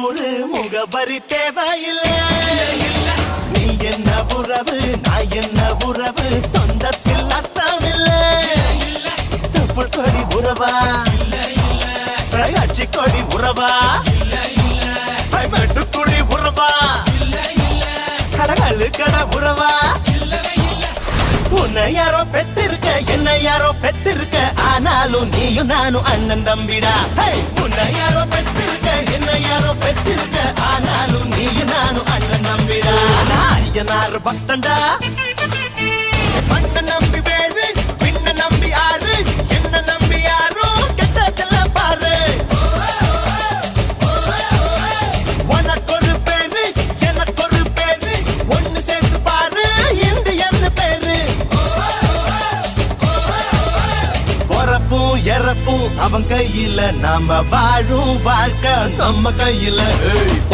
ஒரு முகவரி தேவையில்லை. நீ என்ன உறவு நான் என்ன உறவு சொந்தத்தில் அர்த்தமில்லை. தொப்புள் கொடி உறவா அச்சி கொடி உறவா மெட்டுக்குடி உறவா கடகழு கட உறவா. உன்னை யாரோ பெத்திருக்க என்ன யாரோ பெத்திருக்க ஆனாலும் நீயும் நானும் அண்ணன் தம்பிடா. உன்னை யாரோ பெத்திருக்க என்ன யாரோ பெத்திருக்க ஆனாலும் நீயும் நானும் அண்ணன் தம்பிடா. நான் ஐயனார் பக்தண்டா மண்ண நம்பி வேறு பின்ன நம்பி ஆறு என்ன நம்பி யாரோ கெட்டதில்ல பாரு. உனக்கு ஒரு பேரு எனக்கு ஒரு பேரு ஒன்னு சேர்த்து பாரு இந்தியன்னு பேரு. பொறப்பும் இறப்பும் அவன் கையில நாம வாழும் வாழ்க்கை நம்ம கையில.